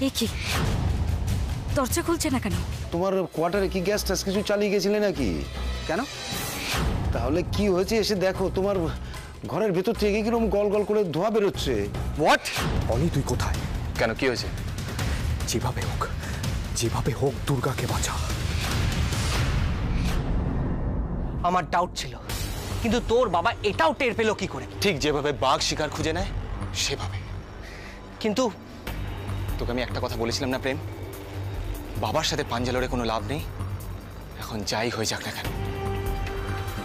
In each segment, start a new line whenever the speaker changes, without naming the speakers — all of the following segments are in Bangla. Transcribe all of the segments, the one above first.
এ কি দরজা খুলছে না কেন?
তোমার কোয়ার্টারে কি গ্যাস ট্যাস কিছু চালিয়ে গেছিলে নাকি?
কেন?
তাহলে কি হয়েছে এসে দেখো, তোমার ঘরের ভেতর থেকে কিরকম গল গল করে ধোঁয়া বেরোচ্ছে।
হোয়াট?
অনি তুই কোথায়?
কেন, কি হয়েছে?
যেভাবে হোক দুর্গাকে বাঁচা।
আমার ডাউট ছিল, কিন্তু তোর বাবা এটাও টের পেল কি করে?
ঠিক যেভাবে বাঘ শিকার খুঁজে নেয় সেভাবে।
কিন্তু
তোকে আমি একটা কথা বলেছিলাম না প্রেম, বাবার সাথে পাঞ্জা লড়ে কোনো লাভ নেই। এখন যাই হয়ে যাক না কেন,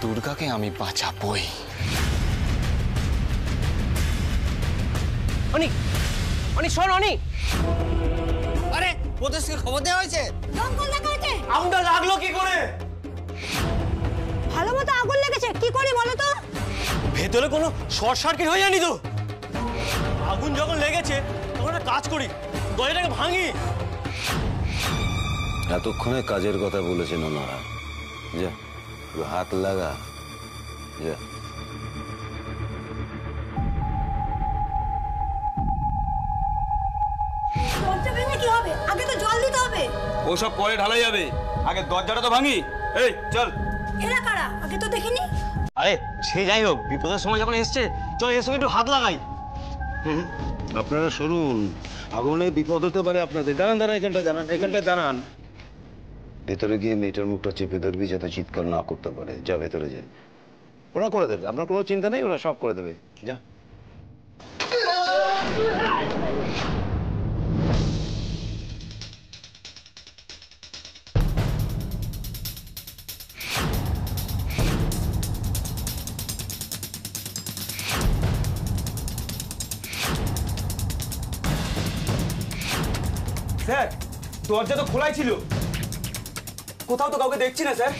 দুর্গাকে আমি বাঁচাবই।
অনি, অনি শোন অনি। আরে প্রদেশকে খবর দেওয়া হয়েছে।
দমকল দেখা হয়েছে।
আগুনটা লাগলো কি করে?
ভালো মতো আগুন লেগেছে, কি করি বলো তো?
ভেতরে কোনো শর্ট সার্কিট হয়ে যায়নি তো? আগুন যখন লেগেছে তখন একটা কাজ করি, দরজাটাকে ভাঙি।
এতক্ষণে কাজের কথা বলেছেন ওনারা। যা হাত লাগা, যা।
দরজা ভেঙে কি হবে? আগে তো জল দিতে হবে।
ওসব পরে ঢালা যাবে, আগে দরজাটা তো ভাঙি। এই চল।
এরা কারা? আগে তো দেখিনি।
আরে সে যাই হোক, বিপদের সময় যখন এসছে চল এর সঙ্গে একটু হাত লাগাই।
আপনারা শুনুন, আগুনে বিপদ হতে পারে আপনাদের। দাঁড়ান দাঁড়ান, এখানটায় দাঁড়ান। ভেতরে গিয়ে মেয়েটার মুখটা চেপে ধরবি যাতে চিৎকার না করতে পারে। যা ভেতরে যা, ওরা করে দেবে, আপনার কোনো চিন্তা নেই, ওরা সব করে দেবে। যা।
স্যার, দরজা তো খোলাই ছিল, কোথাও তো কাউকে দেখছি না স্যার।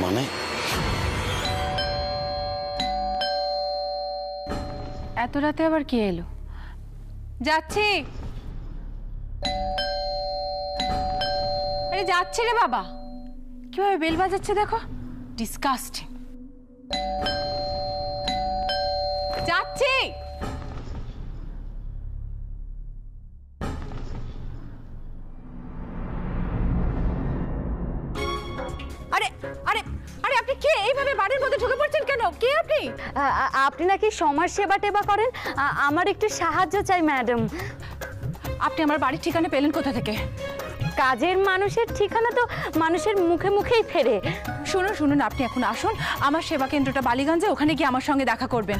মানে
এত রাতে আবার কে এলো? যাচ্ছি। আরে যাচ্ছে রে বাবা, কিভাবে বেল বাজাচ্ছে দেখো, ডিসকাস্টিং। যাচ্ছি। আরে আরে আরে আপনি কে? এইভাবে বাড়ির মধ্যে ঢুকে পড়ছেন কেন? কে আপনি?
আপনি নাকি সমাজ সেবা টেবা করেন? আমার একটু সাহায্য চাই ম্যাডাম।
আপনি আমার বাড়ির ঠিকানা পেলেন কোথা থেকে?
কাজের মানুষের ঠিকানা তো মানুষের মুখে মুখেই ফেরে।
শুনুন শুনুন, আপনি এখন আসুন আমার সেবা কেন্দ্রটা বালিগঞ্জে, ওখানে গিয়ে আমার সঙ্গে দেখা করবেন।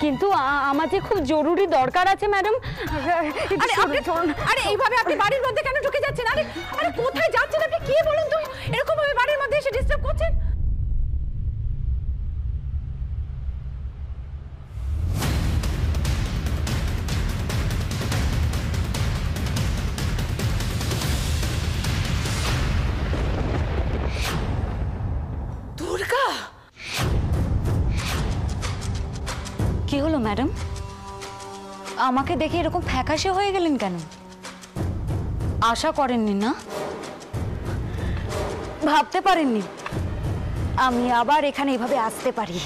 কিন্তু আমার যে খুব জরুরি দরকার আছে ম্যাডাম।
আরে এইভাবে আপনি বাড়ির মধ্যে কেন ঢুকে যাচ্ছেন? আরে আরে কোথায় যাচ্ছেন আপনি? কে বলুন তো এরকম ভাবে বাড়ির মধ্যে এসে ডিস্টার্ব করছেন? দুর্গা,
কি হলো ম্যাডাম? আমাকে দেখে এরকম ফ্যাকাশে হয়ে গেলেন কেন? আশা করেননি না? ভাবতে পারেননি আমি আবার এখানে এভাবে আসতে পারি?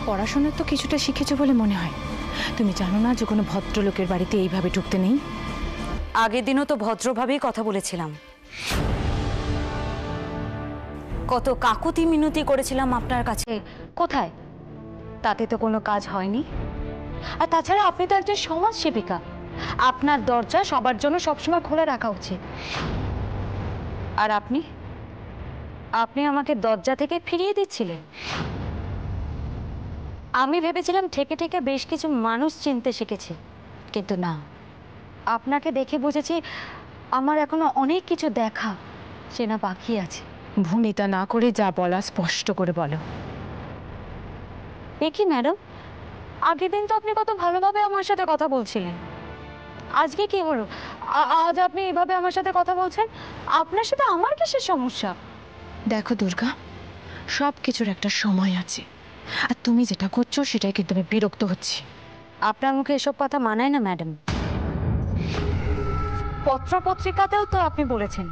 পড়াশোনা তো কিছুটা শিখেছো বলে মনে হয়। তুমি জানো না যে কোনো ভদ্রলোকের বাড়িতে এইভাবে ঢুকতে নেই?
আগের দিনও তো ভদ্রভাবেই কথা বলেছিলাম, কত কাকুতি মিনতি করেছিলাম আপনার কাছে। কোথায়? তাতে তো কোনো কাজ হয়নি। আর তাছাড়া আপনি তো একজন সমাজ সেবিকা, আপনার দরজা সবার জন্য সবসময় খোলা রাখা উচিত। আর আপনি আপনি আমাকে দরজা থেকে ফিরিয়ে দিচ্ছিলেন। আমি ভেবেছিলাম ঠেকে ঠেকে বেশ কিছু মানুষ চিনতে শিখেছি, কিন্তু না, আপনাকে দেখে বুঝেছি আমার এখনো অনেক কিছু দেখা চেনা বাকি আছে।
ভূমিতা না করে যা বলা স্পষ্ট করে বলো।
দেখি ম্যাডাম, আগের দিন তো আপনি কত ভালোভাবে আমার সাথে কথা বলছিলেন, আজকে কি হলো? আজ আপনি এভাবে আমার সাথে কথা বলছেন? আপনার সাথে আমার কিসের সমস্যা?
দেখো দুর্গা, সব কিছুর একটা সময় আছে, আর তুমি যেটা করছো সেটাই কিন্তু আমি বিরক্ত হচ্ছি।
আপনার মুখে এসব কথা মানায় না ম্যাডাম। পত্র পত্রিকাতেও তো আপনি বলেছেন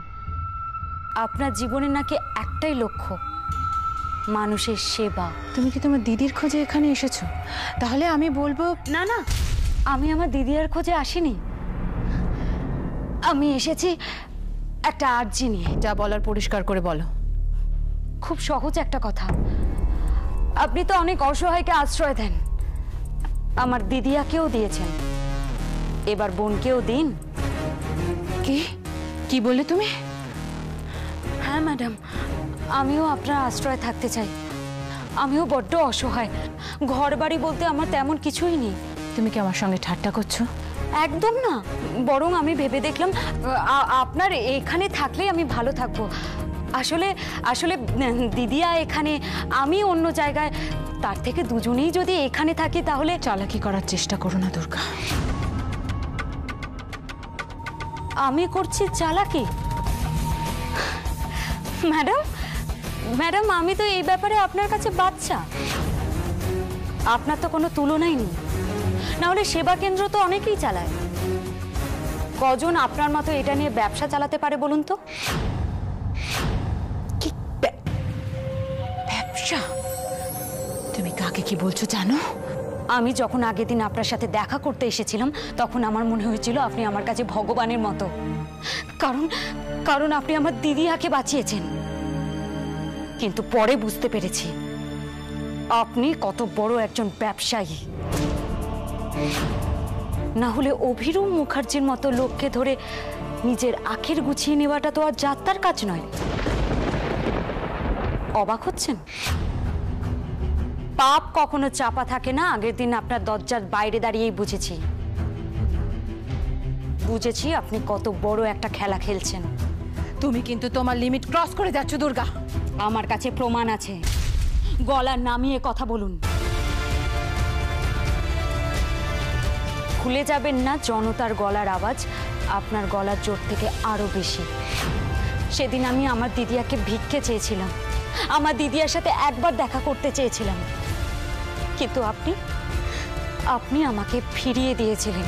আপনার জীবনে নাকি একটাই লক্ষ্য, মানুষের সেবা।
তুমি কি তোমার দিদির খোঁজে এখানে এসেছো? তাহলে আমি বলবো
না না, আমি আমার দিদির খোঁজে আসিনি। আমি এসেছি একটা আর্জি নিয়ে।
যা বলার পরিষ্কার করে বলো।
খুব সহজ একটা কথা। আপনি তো অনেক অসহায়কে আশ্রয় দেন, আমার দিদিয়াকেও দিয়েছেন, এবার বোনকেও দিন।
কি বললে তুমি?
হ্যাঁ ম্যাডাম, আমিও আপনার আশ্রয় থাকতে চাই। আমিও বড্ড অসহায়, ঘর বাড়ি বলতে আমার তেমন কিছুই নেই।
তুমি কি আমার সঙ্গে ঠাট্টা করছো?
একদম না, বরং আমি ভেবে দেখলাম আপনার এখানে থাকলেই আমি ভালো থাকবো। আসলে আসলে দিদিয়া এখানে, আমি অন্য জায়গায়, তার থেকে দুজনেই যদি এখানে থাকি তাহলে।
চালাকি করার চেষ্টা করো না দুর্গা।
আমি করছি চালাকি? ম্যাডাম ম্যাডাম, আমি তো এই ব্যাপারে আপনার কাছে বাচ্চা। আপনার তো কোনো তুলনাই নেই, না হলে সেবা কেন্দ্র তো অনেকেই চালায়। কজন আপনার মতো এটা নিয়ে ব্যবসা চালাতে পারে বলুন তো?
কি ব্যবসা? তুমি কাকে কি বলছো জানো?
আমি যখন আগের দিন আপনার সাথে দেখা করতে এসেছিলাম তখন আমার মনে হয়েছিল আপনি আমার কাছে ভগবানের মতো, কারণ কারণ আপনি আমার দিদিয়াকে বাঁচিয়েছেন। কিন্তু পরে বুঝতে পেরেছি আপনি কত বড় একজন ব্যবসায়ী। না হলে অভিরূপ মুখার্জির মতো লোককে ধরে নিজের আখের গুছিয়ে নেওয়াটা তো আর যাত্রার কাজ নয়। অবাক হচ্ছেন? পাপ কখনো চাপা থাকে না, আগের দিন আপনার দরজার বাইরে দাঁড়িয়েই বুঝেছি আপনি কত বড় একটা খেলা খেলছেন।
তুমি কিন্তু তোমার লিমিট ক্রস করে যাচ্ছ দুর্গা।
আমার কাছে প্রমাণ আছে, গলা নামিয়ে কথা বলুন। ভুলে যাবেন না জনতার গলার আওয়াজ আপনার গলার জোর থেকে আরো বেশি। সেদিন আমি আমার দিদিয়াকে ভিক্ষে চেয়েছিলাম, আমার দিদিয়ার সাথে একবার দেখা করতে চেয়েছিলাম, কিন্তু আপনি আমাকে ফিরিয়ে দিয়েছিলেন,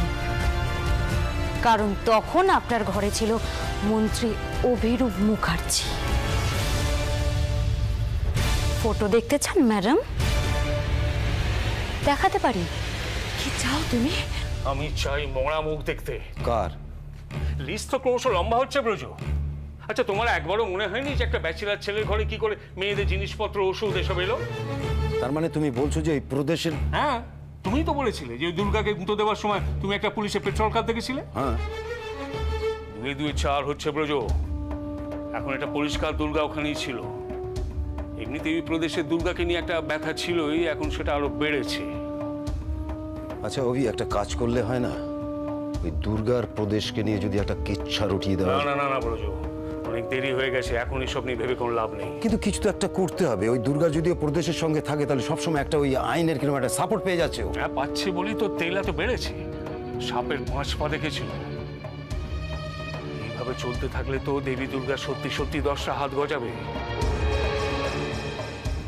কারণ তখন আপনার ঘরে ছিল মন্ত্রী অভিরূপ মুখার্জি। ফটো দেখতে চান ম্যাডাম? দেখাতে পারি।
কি চাও তুমি?
আমি চাই মরা মুখ দেখতে।
কার?
লিস্ট তো ক্রমশ লম্বা হচ্ছে ব্রজ। আচ্ছা, তোমার একবারও মনে হয়নি যে একটা ব্যাচেলার ছেলের ঘরে কি করে মেয়েদের জিনিসপত্র, ওষুধ এসব এলো?
তার মানে তুমি বলছো যে এই প্রদেশের?
হ্যাঁ, তুমিই তো বলেছিলে যে দুর্গাকে গুঁতো দেওয়ার সময় তুমি একটা পুলিশের পেট্রোল কার দেখেছিলে।
হ্যাঁ,
2 4 হচ্ছে ব্রজ। এখন এটা পরিষ্কার দুর্গা ওখানেই ছিল। এমনিতে এই প্রদেশের দুর্গাকে নিয়ে একটা ব্যথা ছিলই, এখন সেটা আরো বেড়েছে।
আচ্ছা অভি, একটা কাজ করলে হয় না? ওই দুর্গার প্রদেশকে নিয়ে যদি একটা কেচ্ছা রটিয়ে দেওয়া।
না না না ব্রজ, অনেক দেরি হয়ে গেছে, এখন এসব নিয়ে ভেবে কোনো লাভ নেই।
কিন্তু কিছু তো একটা করতে হবে। ওই দুর্গা যদিও প্রদেশের সঙ্গে থাকে তাহলে সবসময় একটা ওই আইনের কিরকম একটা সাপোর্ট পেয়ে যাচ্ছে ও।
হ্যাঁ, পাচ্ছে বলি তো তেল এত বেড়েছে। সাপের 5 পা দেখেছিল। এইভাবে চলতে থাকলে তো দেবী দুর্গা সত্যি সত্যি 10টা হাত গজাবে।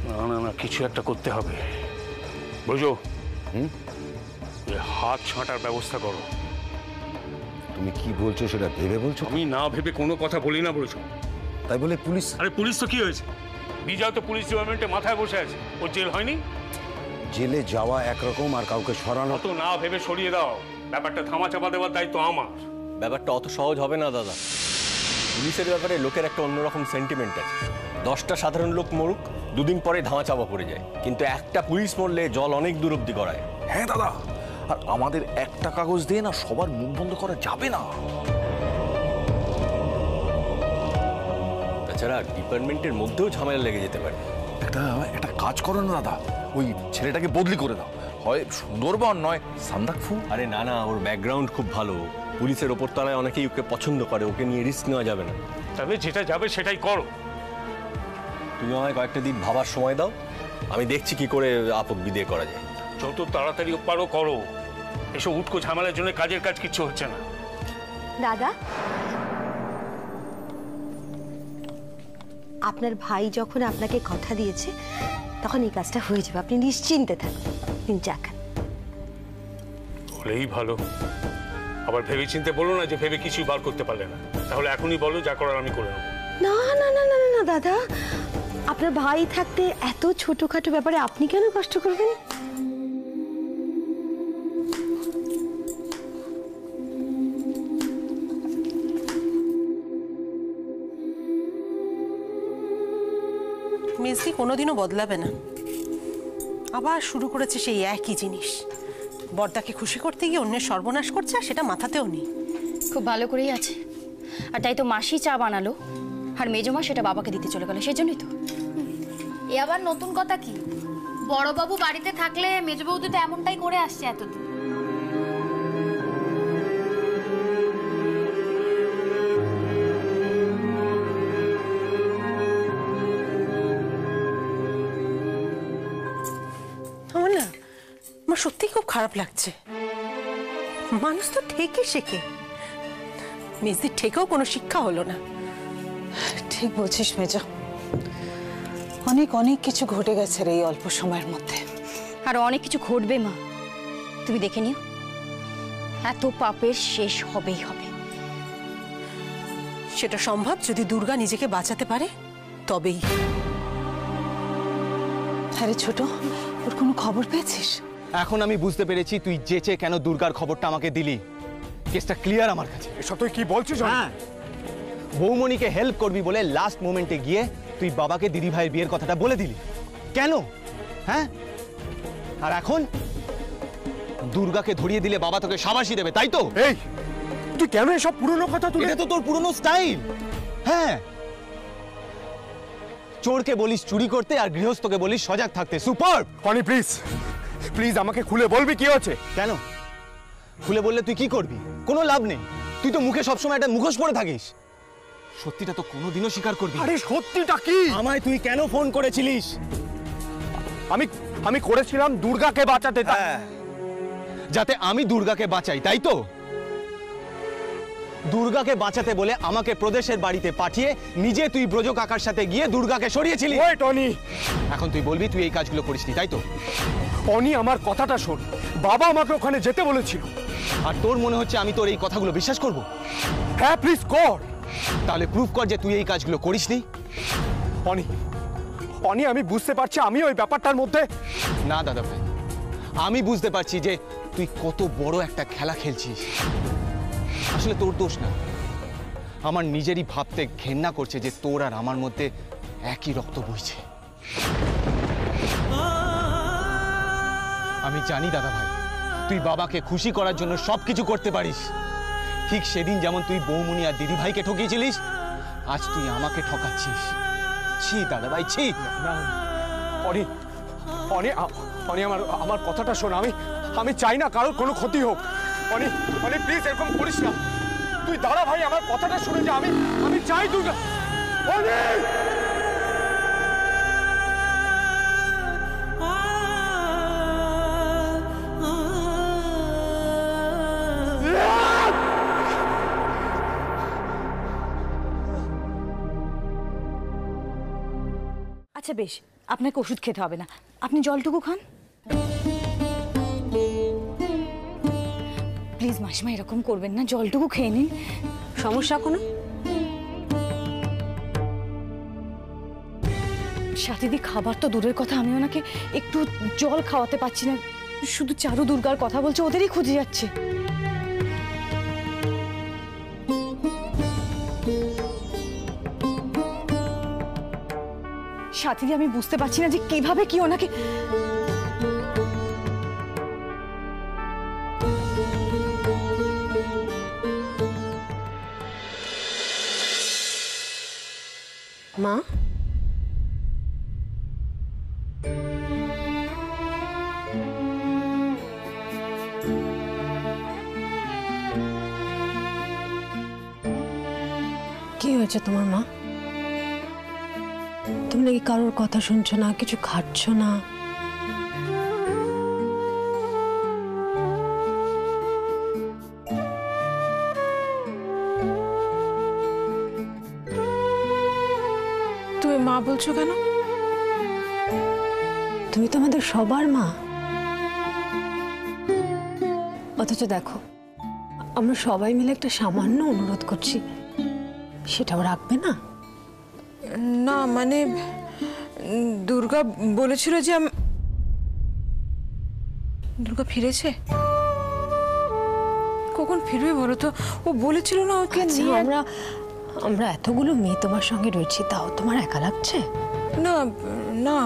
না না না, কিছু একটা করতে হবে। বুঝো, হাত ছাঁটার ব্যবস্থা করো।
তুমি কি বলছো সেটা ভেবে বলছো?
আমি না ভেবে কোনো কথা বলি না বলছো।
তাই বলে পুলিশ?
আরে পুলিশ তো কি হয়েছে? বিজয় তো পুলিশ ডিপার্টমেন্টে মাথায় বসে আছে, ওর জেল হয়নি?
জেলে যাওয়া একরকম আর কাউকে সরানো।
অত না ভেবে সরিয়ে দাও, ব্যাপারটা থামা চাপা দেওয়ার দায়িত্ব আমার।
ব্যাপারটা অত সহজ হবে না দাদা। পুলিশের ব্যাপারে লোকের একটা অন্যরকম সেন্টিমেন্ট আছে। 10টা সাধারণ লোক মরুক, 2 দিন পরে ধামা চাপা পড়ে যায়, কিন্তু একটা পুলিশ মরলে জল অনেক দূর অব্দি গড়ায়।
হ্যাঁ দাদা, আর আমাদের একটা কাগজ দিয়ে না সবার মুখ বন্ধ করা যাবে না।
তাছাড়া ডিপার্টমেন্টের মধ্যেও ঝামেলা লেগে যেতে পারে।
একটা কাজ করো না দাদা, ওই ছেলেটাকে বদলি করে দাও, হয় সুন্দরবন নয় সান্দাকফু।
আরে না না, ওর ব্যাকগ্রাউন্ড খুব ভালো, পুলিশের ওপর তলায় অনেকেই ওকে পছন্দ করে, ওকে নিয়ে রিস্ক নেওয়া যাবে না।
তবে যেটা যাবে সেটাই করো।
তুমি আমায় কয়েকটা দিন ভাবার সময় দাও, আমি দেখছি কি করে আপদ বিদেয় করা যায়।
যত তাড়াতাড়ি পারো করো, এসব উটকো ঝামেলার জন্য কাজের কাজ কিচ্ছু হচ্ছে না।
দাদা, আপনার ভাই যখন আপনাকে কথা দিয়েছে তখন এই কাজটা হয়ে যাবে, আপনি নিশ্চিন্তে থাকুন। আপনি চা খান।
হলেই ভালো। আবার ভেবে চিন্তে বলো না যে ভেবে কিছুই বার করতে পারলে না, তাহলে এখনই বলো, যা করার আমি করে নেবো।
না না না না না দাদা, আপনার ভাই থাকতে এত ছোটখাটো ব্যাপারে আপনি কেন কষ্ট করবেন?
মেজদি কোনোদিনও বদলাবে না, আবার শুরু করেছে সেই একই জিনিস। বর্দাকে খুশি করতে গিয়ে অন্যের সর্বনাশ করছে, আর সেটা মাথাতেও নেই।
খুব ভালো করেই আছে, আর তাই তো মাসি চা বানালো, আর মেজমা সেটা বাবাকে দিতে চলে গেল, সেই জন্যই তো।
এ আবার নতুন কথা কি? বড়বাবু বাড়িতে থাকলে মেজবাবু তো এমনটাই করে আসছে এতদিন।
আমার না, আমার সত্যিই খুব খারাপ লাগছে। মানুষ তো ঠিকই শেখে, মেজদির ঠেকেও কোনো শিক্ষা হলো না।
ঠিক বলছিস মেজো, অনেক অনেক কিছু ঘটে গেছে রে এই অল্প সময়ের মধ্যে।
আর অনেক কিছু ঘটবে মা, তুমি দেখে নিও। এত পাপের শেষ হবেই হবে।
সেটা সম্ভব যদি দুর্গা নিজেকে বাঁচাতে পারে, তবেই।
আরে ছোট, ওর কোনো খবর পেয়েছিস?
এখন আমি বুঝতে পেরেছি তুই যেচে কেন দুর্গার খবরটা আমাকে দিলি। কেসটা ক্লিয়ার আমার কাছে।
এসব তুই কি বলছিস?
হ্যাঁ, বৌমণিকে হেল্প করবি বলে লাস্ট মোমেন্টে গিয়ে তুই বাবাকে দিদি ভাইয়ের বিয়ের কথাটা বলে দিলি কেন? হ্যাঁ, আর এখন দুর্গাকে ধরিয়ে দিলে বাবা তোকে শাবাশি দেবে, তাই তো?
এই তুই কেন এসব পুরনো কথা তুলে?
এটা তো তোর পুরনো স্টাইল। হ্যাঁ, চোরকে বলিস চুরি করতে আর গৃহস্থকে বলিস সজাগ থাকতে। সুপার।
কনি প্লিজ প্লিজ আমাকে খুলে বলবি কি হচ্ছে?
কেন খুলে বললে তুই কি করবি? কোনো লাভ নেই, তুই তো মুখে সবসময় একটা মুখোশ পরে থাকিস। সত্যিটা তো কোনোদিনও স্বীকার করবি।
আরে সত্যিটা কি?
আমায় তুই কেন ফোন করেছিলিস?
আমি করেছিলাম দুর্গাকে বাঁচাতে।
যাতে আমি দুর্গাকে বাঁচাই, তাই তো? দুর্গাকে বাঁচাতে বলে আমাকে প্রদেশের বাড়িতে পাঠিয়ে নিজে তুই ব্রজ কাকার সাথে গিয়ে দুর্গাকে সরিয়েছিলি।
ওই টনি,
এখন তুই বলবি তুই এই কাজগুলো করিসনি, তাই তো?
টনি আমার কথাটা শোন, বাবা আমাকে ওখানে যেতে বলেছিল।
আর তোর মনে হচ্ছে আমি তোর এই কথাগুলো বিশ্বাস করব?
হ্যাঁ প্লিজ কর।
তাহলে প্রুফ কর যে তুই এই কাজগুলো করিসনি।
টনি আমি বুঝতে পারছি আমি ওই ব্যাপারটার মধ্যে।
না দাদা ভাই, আমি বুঝতে পারছি যে তুই কত বড় একটা খেলা খেলছিস। আসলে তোর দোষ না, আমার নিজেরই ভাবতে ঘেন্না করছে যে তোর আর আমার মধ্যে একই রক্ত বইছে। আমি জানি দাদা ভাই, তুই বাবাকে খুশি করার জন্য সবকিছু করতে পারিস। ঠিক সেদিন যেমন তুই বৌমনি আর দিদি ভাইকে ঠকিয়েছিলিস, আজ তুই আমাকে ঠকাচ্ছিস। ছি দাদা ভাই, ছি।
টনি আমার কথাটা শোন, আমি চাই না কারোর কোনো ক্ষতি হোক। টনি প্লিজ এরকম করিস না। তুই দাদা ভাই আমার কথাটা শুনে যা। আমি চাই দুর্গা।
আচ্ছা বেশ, আপনাকে ওষুধ খেতে হবে না, আপনি জলটুকু খান প্লিজ। মাসিমা এরকম করবেন না, জলটুকু খেয়ে নিন।
সমস্যা কোনো?
সাথীদি খাবার তো দূরের কথা, আমি ওনাকে একটু জল খাওয়াতে পারছি না। শুধু চারু দুর্গার কথা বলছে, ওদেরই খুঁজে যাচ্ছে। সাথীদি আমি বুঝতে পারছি না যে কিভাবে কি ওনাকে।
মা, কি হয়েছে তোমার মা? তুমি নাকি কারোর কথা শুনছো না, কিছু খাচ্ছ না?
তুমি মা বলছো কেন?
তুমি তো আমাদের সবার মা, অথচ দেখো আমরা সবাই মিলে একটা সামান্য অনুরোধ করছি, সেটাও রাখবে না?
না মানে
দুর্গা বলেছিল যে দুর্গা ফিরেছে? কখন ফিরবে বলো তো? ও বলেছিল না ওকে নিয়ে।
আমরা এতগুলো মেয়ে তোমার সঙ্গে রয়েছি, তাও তোমার একা লাগছে?
না না,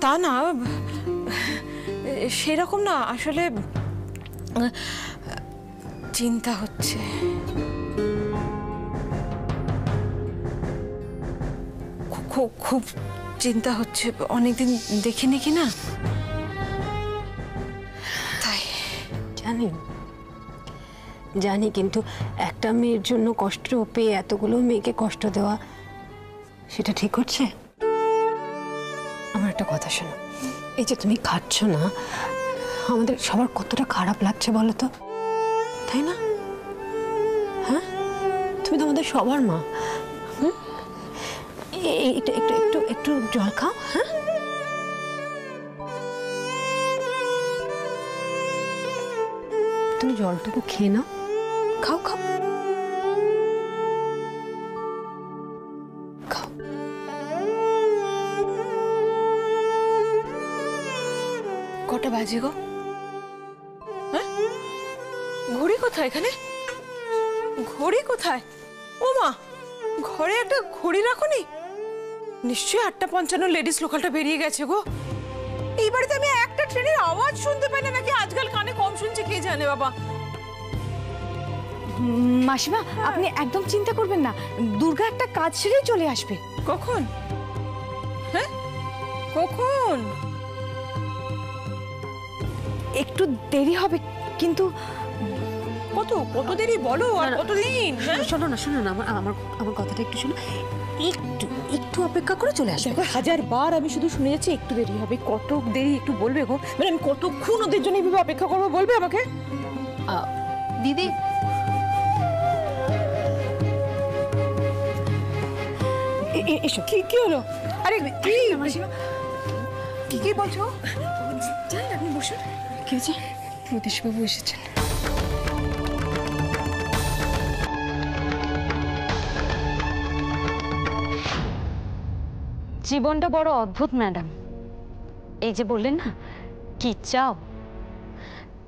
তা না, সেরকম না, আসলে চিন্তা হচ্ছে। খুব চিন্তা হচ্ছে, অনেকদিন দেখিনি কি না, তাই।
জানি, কিন্তু একটা মেয়ের জন্য কষ্ট পেয়ে এতগুলো মেয়েকে কষ্ট দেওয়া, সেটা ঠিক হচ্ছে? আমার একটা কথা শোনো, এই যে তুমি খাচ্ছ না, আমাদের সবার কতটা খারাপ লাগছে বলো তো, তাই না? হ্যাঁ, তুমি তো আমাদের সবার মা। একটু একটু একটু একটু জল খাও। হ্যাঁ, তুমি জলটুকু খেয়ে নাও, খাও খাও খাও।
কটা বাজে গো? হ্যাঁ, ঘড়ি কোথায় এখানে? ঘড়ি কোথায়? ও মা, ঘরে একটা ঘড়ি রাখোনি? নিশ্চয়ই 8:55 লেডিস লোকালটা বেরিয়ে গেছে গো। এই বাড়িতে আমি একটা ট্রেনের আওয়াজ শুনতে পাই না, নাকি আজকাল কানে কম শুনছে কে জানে বাবা।
মাসিমা, আপনি একদম চিন্তা করবেন না, দুর্গা একটা কাজ সেরেই চলে আসবে।
কখন? হ্যাঁ, কখন?
একটু দেরি হবে, কিন্তু
কত দেরি বলো, আর কতদিন?
শোনো না আমার কথাটা একটু শোনো, একটু একটু অপেক্ষা করে চলে আসবে।
দেখো, 1000 আমি শুধু শুনে যাচ্ছি একটু দেরি হবে। কত দেরি একটু বলবে গো? মানে আমি কতক্ষণ ওদের জন্য এইভাবে অপেক্ষা করবো বলবে আমাকে?
দিদি,
এসো। কি হলো? আরে কি মাসিমা, কি বলছো?
যাই, আপনি বসুন।
কি হয়েছে? প্রদেশবাবু এসেছেন।
জীবনটা বড় অদ্ভুত ম্যাডাম। এই যে বললেন না, কি চাও,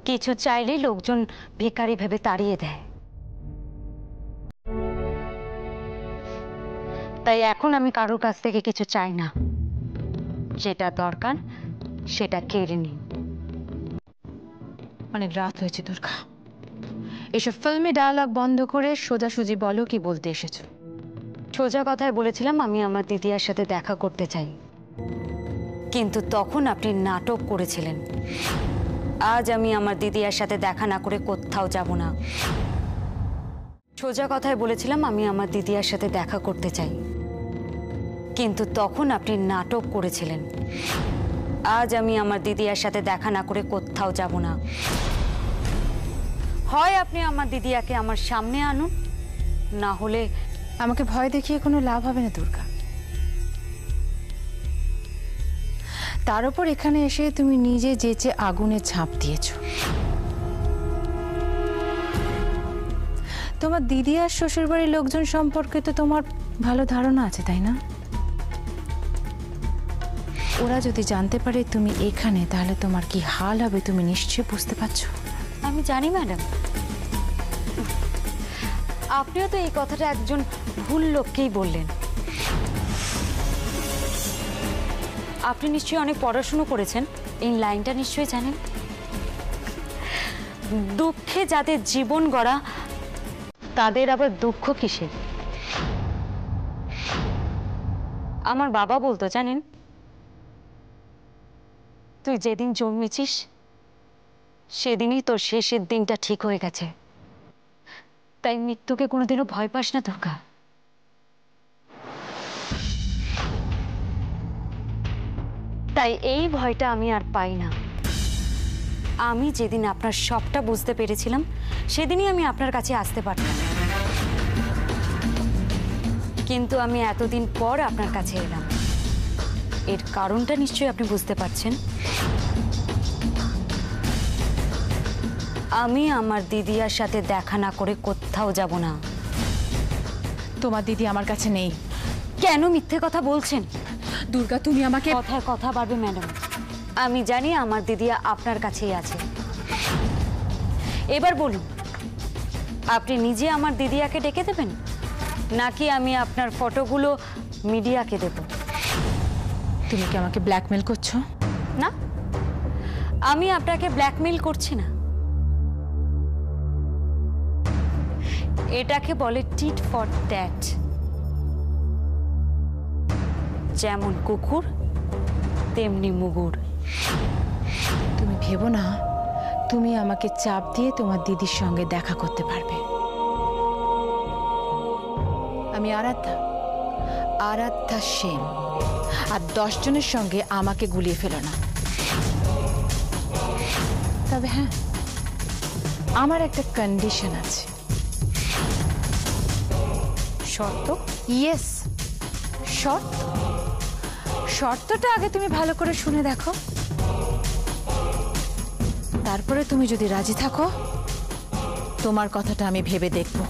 কিছু চাইলেই লোকজন ভিখারি ভেবে তাড়িয়ে দেয়। তাই এখন আমি কারোর কাছ থেকে কিছু চাই না, যেটা দরকার সেটা কেড়ে নিই। অনেক রাত হয়েছে দুর্গা, এসব ফিল্মে ডায়ালগ বন্ধ করে সোজাসুজি বলো কি বলতে এসেছো। সোজা কথায় বলেছিলাম আমি আমার দিদিয়ার সাথে দেখা করতে চাই, কিন্তু তখন আপনি নাটক করেছিলেন। আজ আমি আমার দিদিয়ার সাথে দেখা না করে কোথাও যাব না। সোজা কথায় বলেছিলাম আমি আমার দিদিয়ার সাথে দেখা করতে চাই, কিন্তু তখন আপনি নাটক করেছিলেন। আজ আমি আমার দিদিয়ার সাথে দেখা না করে কোথাও যাব না। হয় আপনি আমার দিদিয়াকে আমার সামনে আনুন, না হলে
আমাকে ভয় দেখিয়ে কোনো লাভ হবে না দুর্গা। তার উপর এখানে এসে তুমি নিজে যেচে আগুনে ঝাঁপ দিয়েছ। তোমার দিদি আর শ্বশুরবাড়ির লোকজন সম্পর্কে তো তোমার ভালো ধারণা আছে, তাই না? ওরা যদি জানতে পারে তুমি এখানে, তাহলে তোমার কি হাল হবে তুমি নিশ্চয়ই বুঝতে পারছো।
আমি জানি ম্যাডাম, আপনিও তো এই কথাটা একজন ভুল লোককেই বললেন। আপনি নিশ্চয়ই অনেক পড়াশুনো করেছেন, এই লাইনটা নিশ্চয়ই জানেন। দুঃখে যাদের জীবন গড়া, তাদের আবার দুঃখ কিসের? আমার বাবা বলতো জানেন, তুই যেদিন জন্মেছিস সেদিনই তোর শেষের দিনটা ঠিক হয়ে গেছে। তাই মৃত্যুকে কোনোদিনও ভয় পাস না দুর্গা। তাই এই ভয়টা আমি আর পাই না। আমি যেদিন আপনার সবটা বুঝতে পেরেছিলাম, সেদিনই আমি আপনার কাছে আসতে পারতাম, কিন্তু আমি এতদিন পর আপনার কাছে এলাম। এর কারণটা নিশ্চয়ই আপনি বুঝতে পারছেন। আমি আমার দিদিয়ার সাথে দেখা না করে কোথাও যাব না।
তোমার দিদি আমার কাছে নেই।
কেন মিথ্যে কথা বলছেন?
দুর্গা তুমি আমাকে
কথায় কথা বাড়বে ম্যাডাম। আমি জানি আমার দিদি আপনার কাছেই আছে। এবার বলুন, আপনি নিজে আমার দিদিয়াকে ডেকে দেবেন, নাকি আমি আপনার ফটোগুলো মিডিয়াকে দেব?
তুমি কি আমাকে ব্ল্যাকমেল করছো?
না, আমি আপনাকে ব্ল্যাকমেল করছি না। এটাকে বলে টিট ফর ট্যাট। যেমন কুকুর তেমনি মুগুর।
তুমি ভেবো না তুমি আমাকে চাপ দিয়ে তোমার দিদির সঙ্গে দেখা করতে পারবে। আমি আরাধ্যা সেন, আর 10 জনের সঙ্গে আমাকে গুলিয়ে ফেলো না। তবে হ্যাঁ, আমার একটা কন্ডিশন আছে।
শর্ত?
ইয়েস, শর্ত। শর্তটা আগে তুমি ভালো করে শুনে দেখো, তারপরে তুমি যদি রাজি থাকো তোমার কথাটা আমি ভেবে দেখবো।